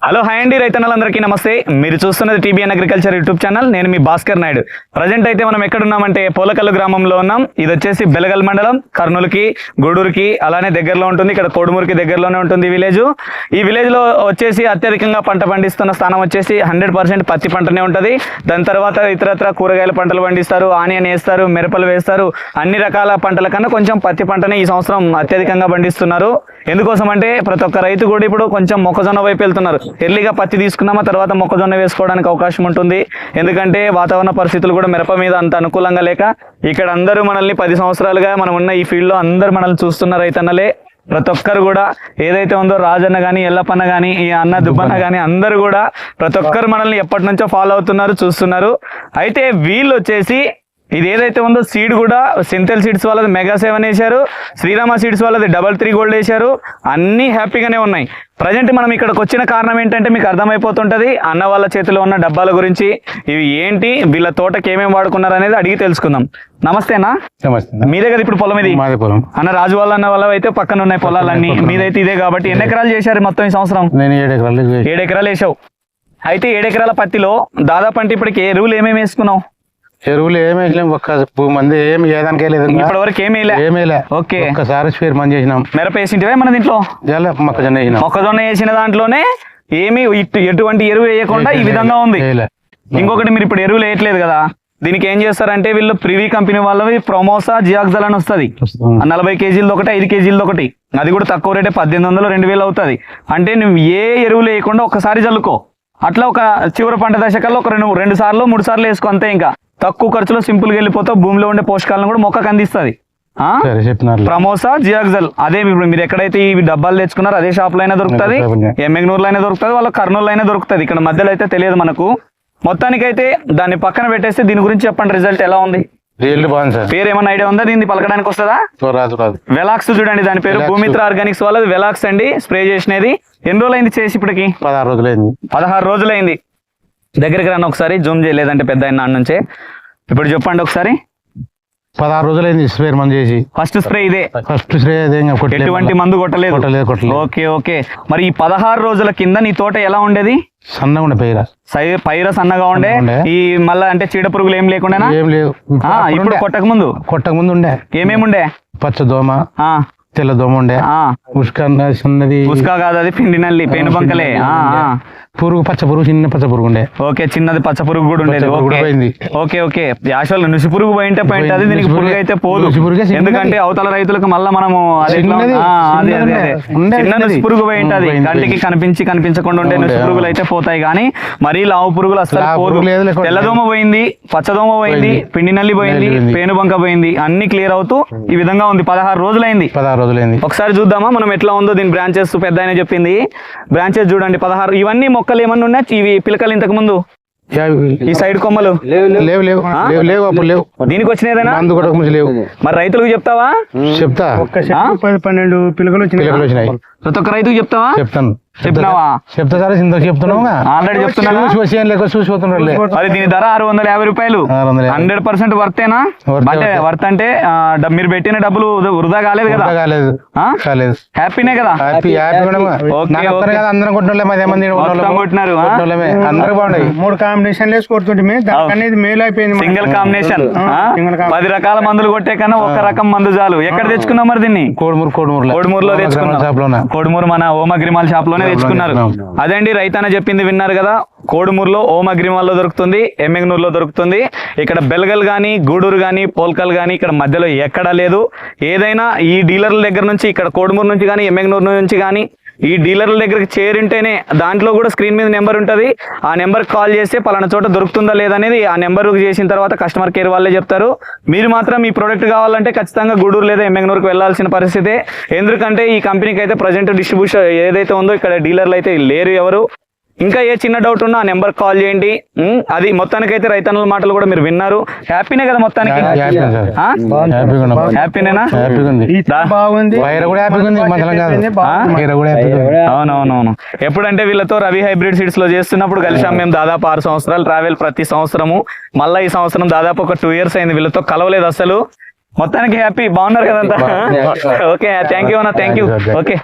Hello hi అండి రైతన్నలందరికీ నమస్తే. మీరు చూస్తున్నది టీబీఎన్ అగ్రికల్చర్ యూట్యూబ్ ఛానల్. నేను మీ భాస్కర్ నాయుడు. ప్రజెంట్ అయితే మనం ఎక్కడున్నామంటే పోలకల్లు గ్రామంలో ఉన్నాం. ఇది వచ్చేసి బెలగల్ మండలం, కర్నూలుకి, గూడూరుకి అలానే దగ్గరలో ఉంటుంది. ఇక్కడ కోడుమూరుకి దగ్గరలోనే ఉంటుంది విలేజ్. ఈ విలేజ్ లో వచ్చేసి అత్యధికంగా పంట పండిస్తున్న స్థానం వచ్చేసి 100% పత్తి పంటనే ఉంటుంది. దాని తర్వాత ఇతరత్ర కూరగాయల పంటలు పండిస్తారు, ఆనియన్ వేస్తారు, మిరపలు వేస్తారు. అన్ని రకాల పంటల కన్నా కొంచెం పత్తి పంటనే ఈ సంవత్సరం అత్యధికంగా పండిస్తున్నారు. ఎందుకోసం అంటే ప్రతి ఒక్క రైతు కూడా ఇప్పుడు కొంచెం మొక్కజొన్న వైపు వెళ్తున్నారు. ఎర్లీగా పత్తి తీసుకున్నామా తర్వాత మొక్కజొన్న వేసుకోవడానికి అవకాశం ఉంటుంది. ఎందుకంటే వాతావరణ పరిస్థితులు కూడా మిరప మీద అంత అనుకూలంగా లేక ఇక్కడ అందరూ మనల్ని 10 సంవత్సరాలుగా మనం ఉన్న ఈ ఫీల్డ్లో అందరూ మనల్ని చూస్తున్న రైతన్నలే. ప్రతి ఒక్కరు కూడా ఏదైతే ఉందో రాజన్న కానీ, ఎల్లప్పన్న కానీ, ఈ అన్న దుబ్బన్న కానీ అందరూ కూడా ప్రతి ఒక్కరు మనల్ని ఎప్పటి నుంచో ఫాలో అవుతున్నారు, చూస్తున్నారు. అయితే వీళ్ళు వచ్చేసి ఇది ఏదైతే ఉందో సీడ్ కూడా సింథెల్ సీడ్స్ వాళ్ళది మెగా 7 వేశారు, శ్రీరామ సీడ్స్ వాళ్ళది 33 గోల్డ్ వేశారు. అన్నీ హ్యాపీగానే ఉన్నాయి. ప్రజెంట్ మనం ఇక్కడికి వచ్చిన కారణం ఏంటంటే మీకు అర్థమైపోతుంటుంది అన్న వాళ్ళ చేతిలో ఉన్న డబ్బాల గురించి. ఇవి ఏంటి, వీళ్ళ తోటకి ఏమేమి వాడుకున్నారు అనేది అడిగి తెలుసుకుందాం. నమస్తేనా. మీ దగ్గర ఇప్పుడు పొలం ఇది అన్న రాజు వాళ్ళ అన్న వాళ్ళ అయితే పక్కన ఉన్నాయి పొలాలన్నీ, మీదైతే ఇదే కాబట్టి ఎన్ని ఎకరాలు చేశారు మొత్తం ఈ సంవత్సరం? 7 ఎకరాలు వేసావు. అయితే 7 ఎకరాల పత్తిలో దాదాపు అంటే ఇప్పటికి ఎరువులు ఏమేమి వేసుకున్నావు? ఎరువులు ఏమి వేసలేము, ఒక్క మంది ఏమి చేయడానికి లేదు. ఇప్పటి వరకు ఏమేలే. ఓకే, ఒక్కసారి స్పేర్ మంది చేసినాం. మిరప వేసింటివే మన దీంట్లో? మొక్కజొన్న వేసినాం. మొక్కజొన్న వేసిన దాంట్లోనే ఏమి ఎటువంటి ఎరువు వేయకుండా ఈ విధంగా ఉంది. ఇంకొకటి మీరు ఇప్పుడు ఎరువులు వేయట్లేదు కదా, దీనికి ఏం చేస్తారంటే వీళ్ళు ప్రివీ కంపెనీ వాళ్ళవి ప్రొమోసా జియాక్జల్ అని వస్తుంది. 40 కేజీలది ఒకటి, 5 కేజీలది ఒకటి. అది కూడా తక్కువ రేటే 1800 2000 అవుతుంది. అంటే నువ్వు ఏ ఎరువులు వేయకుండా ఒక్కసారి చల్లుకో. అట్లా ఒక చివరి పంట దశ కల్లా ఒక 2 సార్లు 3 సార్లు వేసుకో అంతే. ఇంకా తక్కువ ఖర్చులో సింపుల్ గా వెళ్ళిపోతావు. భూమిలో ఉండే పోషకాలను కూడా మొక్కకు అందిస్తుంది. ప్రమోసా జియాక్జల్ అదే ఇప్పుడు మీరు ఎక్కడైతే ఈ డబ్బాలు తెచ్చుకున్నారో అదే షాప్ లో అయినా దొరుకుతుంది, ఎమ్మెగ్నూరులో అయినా దొరుకుతుంది, వాళ్ళ కర్నూలు అయినా దొరుకుతుంది. ఇక్కడ మధ్యలో అయితే తెలియదు మనకు. మొత్తానికైతే దాన్ని పక్కన పెట్టేస్తే దీని గురించి చెప్పండి, రిజల్ట్ ఎలా ఉంది? పేరు ఏమన్నా ఐడియా ఉందా? దీన్ని పలకడానికి వస్తుందా? వెలాక్స్ చూడండి దాని పేరు. భూమిత్ర ఆర్గానిక్స్ వాళ్ళది వెలాక్స్ అండి. స్ప్రే చేసినది. ఎన్ని రోజులు అయింది చేసి? ఇప్పటికి 16 రోజులైంది. దగ్గరికి రాను ఒకసారి, జూమ్ చేయలేదంటే పెద్ద అయిన నుంచే. ఇప్పుడు చెప్పండి ఒకసారి. 16 రోజులైంది స్ప్రే మందు చేసి. ఫస్ట్ స్ప్రే ఇదే? ఫస్ట్ స్ప్రే ఎటువంటి మందు కొట్టలేదు. Okay okay. మరి ఈ 16 రోజుల కింద నీ తోట ఎలా ఉండేది? సన్నగా ఉండే పైర సన్నగా ఉండే. ఈ మళ్ళా అంటే చీడ పురుగులు ఏం లేకుండా? ఏం లేవు. ఇప్పుడు కొట్టక ముందు ఉండే ఏమేమి ఉండే? పచ్చ దోమ, తెల్ల దోమ ఉండే, ఉస్కా కాదు అది పిండి నల్లి, పేను బంకలే. పురుగు, పచ్చ పురుగు, చిన్న పచ్చ పురుగు ఉండే. ఓకే, చిన్నది పచ్చ పురుగు కూడా ఉండేది. Okay okay. యాక్చువల్ నుసి పురుగు పోయింటే పోయింటది, దీనికి పురుగు అయితే పోదు. ఎందుకంటే అవతల రైతులకు మళ్ళీ మనము చిన్న నుసి పురుగు పోయింటది. కంటికి కనిపించకుండా ఉండే నుసి పురుగులు అయితే పోతాయి, కానీ మరీ లావు పురుగులు అసలు పోదు. తెల్లదోమ పోయింది, పచ్చదోమ పోయింది, పిండి నల్లి పోయింది, పేను బంక పోయింది. అన్ని క్లియర్ అవుతూ ఈ విధంగా ఉంది. 16 రోజులైంది. ఒకసారి చూద్దామా మనం ఎట్లా ఉందో. దీని బ్రాంచెస్ పెద్ద ఆయన చెప్పింది. బ్రాంచెస్ చూడండి 16. ఇవన్నీ మొక్కలు ఏమన్నా ఉన్నాయి? ఇవి పిలకలు ఇంతకు ముందు ఈ సైడ్ కొమ్మలు లేవు. దీనికి వచ్చినదేనా? మరి రైతులకు చెప్తావా? చెప్తా. 12 పిలకలు వచ్చినాయి. ప్రతి ఒక్క రైతుకు చెప్తావా? చెప్తావా? చెప్తా సార్, చెప్తున్నావు ఆల్రెడీ చెప్తున్నా. చూసిపోతున్నారు. మరి దీని ధర 650 రూపాయలు. 100% వర్తేనా? అంటే వర్త్ అంటే మీరు పెట్టిన డబ్బులు వృధా కాలేదు కదా? కాలేదు. హ్యాపీనే కదా? అందరం కొట్టినారు. అందరూ బాగున్నాయి. 3 కాంబినేషన్ వేసి కొడుతుంటే మేలు అయిపోయింది. Single combination. 10 రకాల మందులు కొట్టే కన్నా ఒక రకం మందు చాలు. ఎక్కడ తెచ్చుకున్నాం మరి దీన్ని? కోడుమూరులో తెచ్చుకున్నాం. కోడుమూరు మన ఓం అగ్రిమాల్ షాప్ లోనే తెచ్చుకున్నారు. అదండి రైతన్న చెప్పింది విన్నారు కదా. కోడుమూరులో ఓం అగ్రిమాల్లో దొరుకుతుంది, ఎమ్మెగ్నూరులో దొరుకుతుంది. ఇక్కడ బెల్గల్ గానీ, గూడూరు గానీ, పోల్కల్ గానీ ఇక్కడ మధ్యలో ఎక్కడా లేదు. ఏదైనా ఈ డీలర్ల దగ్గర నుంచి, ఇక్కడ కోడుమూరు నుంచి కానీ, ఎమ్మెగ్నూరు నుంచి కానీ ఈ డీలర్ల దగ్గరికి చేరింటేనే దాంట్లో కూడా స్క్రీన్ మీద నెంబర్ ఉంటుంది. ఆ నెంబర్కి కాల్ చేస్తే పలానా చోట దొరుకుతుందా లేదనేది ఆ నెంబర్కి చేసిన తర్వాత కస్టమర్ కేర్ వాళ్ళే చెప్తారు. మీరు మాత్రం ఈ ప్రోడక్ట్ కావాలంటే ఖచ్చితంగా గూడూరు లేదా ఎమ్మెగ్నూరుకి వెళ్ళాల్సిన పరిస్థితే. ఎందుకంటే ఈ కంపెనీకి అయితే ప్రజెంట్ డిస్ట్రిబ్యూషన్ ఏదైతే ఉందో ఇక్కడ డీలర్లు అయితే లేరు ఎవరు. ఇంకా ఏ చిన్న డౌట్ ఉన్నా ఆ నెంబర్ కాల్ చేయండి. అది మొత్తానికైతే రైతన్నల మాటలు కూడా మీరు విన్నారు. హ్యాపీనే కదా మొత్తానికి? హ్యాపీనేనా? అవునవునవును. ఎప్పుడంటే వీళ్ళతో రవి హైబ్రిడ్ సీడ్స్ లో చేస్తున్నప్పుడు కలిసాం మేము. దాదాపు 6 సంవత్సరాలు ట్రావెల్ ప్రతి సంవత్సరము. మళ్ళీ ఈ సంవత్సరం దాదాపు ఒక 2 years అయింది. వీళ్ళతో కలవలేదు అసలు. మొత్తానికి హ్యాపీ. బాగున్నారు కదంతా? ఓకే, థ్యాంక్ యూ అన్న. Thank you. ఓకే.